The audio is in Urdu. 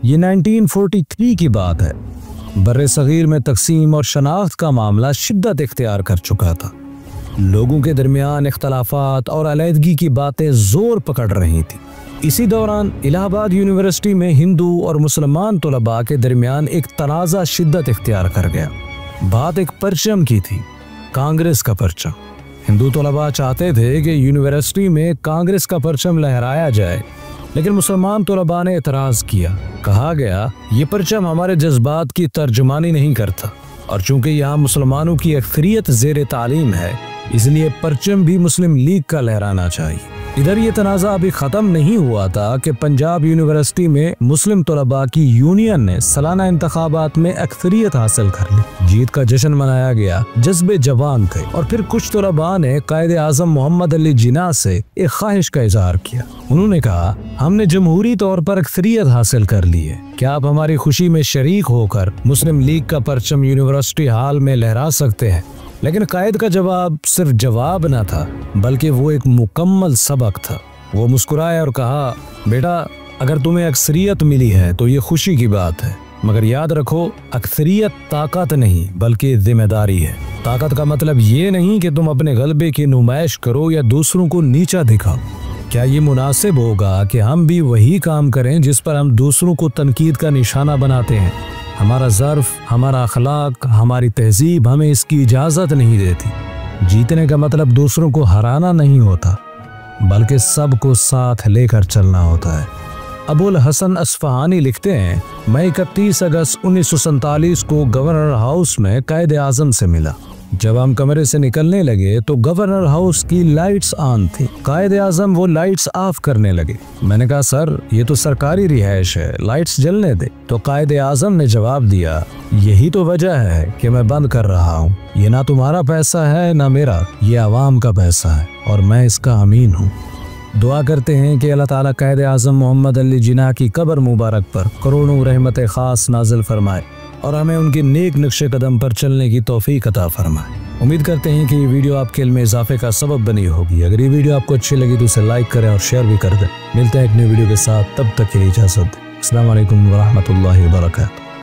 یہ 1943 کی بات ہے۔ بر صغیر میں تقسیم اور شناخت کا معاملہ شدت اختیار کر چکا تھا۔ لوگوں کے درمیان اختلافات اور علیحدگی کی باتیں زور پکڑ رہی تھیں۔ اسی دوران الہ آباد یونیورسٹی میں ہندو اور مسلمان طلباء کے درمیان ایک تنازع شدت اختیار کر گیا۔ بات ایک پرچم کی تھی، کانگریس کا پرچم۔ ہندو طلباء چاہتے تھے کہ یونیورسٹی میں کانگریس کا پرچم لہرایا جائے، لیکن مسلمان طلباء نے اعتراض کیا۔ کہا گیا یہ پرچم ہمارے جذبات کی ترجمانی نہیں کرتا، اور چونکہ یہاں مسلمانوں کی اکثریت زیر تعلیم ہے، اس لیے پرچم بھی مسلم لیگ کا لہرانا چاہیے۔ ادھر یہ تنازع ابھی ختم نہیں ہوا تھا کہ پنجاب یونیورسٹی میں مسلم طلباء کی یونین نے سالانہ انتخابات میں اکثریت حاصل کر لی۔ جیت کا جشن منایا گیا، جذبے جوان تھے، اور پھر کچھ طلباء نے قائد اعظم محمد علی جناح سے ایک خواہش کا اظہار کیا۔ انہوں نے کہا ہم نے جمہوری طور پر اکثریت حاصل کر لی ہے، کیا آپ ہماری خوشی میں شریک ہو کر مسلم لیگ کا پرچم یونیورسٹی ہال میں لہرا سکتے ہیں؟ لیکن قائد کا جواب صرف جواب نہ تھا، بلکہ وہ ایک مکمل سبق تھا۔ وہ مسکرائے اور کہا بیٹا، اگر تمہیں اکثریت ملی ہے تو یہ خوشی کی بات ہے، مگر یاد رکھو اکثریت طاقت نہیں بلکہ ذمہ داری ہے۔ طاقت کا مطلب یہ نہیں کہ تم اپنے غلبے کی نمائش کرو یا دوسروں کو نیچا دکھاؤ۔ کیا یہ مناسب ہوگا کہ ہم بھی وہی کام کریں جس پر ہم دوسروں کو تنقید کا نشانہ بناتے ہیں؟ ہمارا ظرف، ہمارا اخلاق، ہماری تہذیب ہمیں اس کی اجازت نہیں دیتی۔ جیتنے کا مطلب دوسروں کو ہرانا نہیں ہوتا، بلکہ سب کو ساتھ لے کر چلنا ہوتا ہے۔ ابو الحسن اصفہانی لکھتے ہیں میں 31 اگست 1947 کو گورنر ہاؤس میں قائد اعظم سے ملا۔ جب ہم کمرے سے نکلنے لگے تو گورنر ہاؤس کی لائٹس آن تھی۔ قائد اعظم وہ لائٹس آف کرنے لگے۔ میں نے کہا سر یہ تو سرکاری رہائش ہے، لائٹس جلنے دے۔ تو قائد اعظم نے جواب دیا یہی تو وجہ ہے کہ میں بند کر رہا ہوں، یہ نہ تمہارا پیسہ ہے نہ میرا، یہ عوام کا پیسہ ہے اور میں اس کا امین ہوں۔ دعا کرتے ہیں کہ اللہ تعالیٰ قائد اعظم محمد علی جناح کی قبر مبارک پر کروڑوں رحمت خاص نازل فرمائے اور ہمیں ان کے نیک نقش قدم پر چلنے کی توفیق عطا فرمائے۔ امید کرتے ہیں کہ یہ ویڈیو آپ کے علم اضافے کا سبب بنی ہوگی۔ اگر یہ ویڈیو آپ کو اچھی لگی تو اسے لائک کریں اور شیئر بھی کر دیں۔ ملتے ہیں ایک نئی ویڈیو کے ساتھ، تب تک کے لیے اجازت دیں۔ السلام علیکم ورحمۃ اللہ وبرکاتہ۔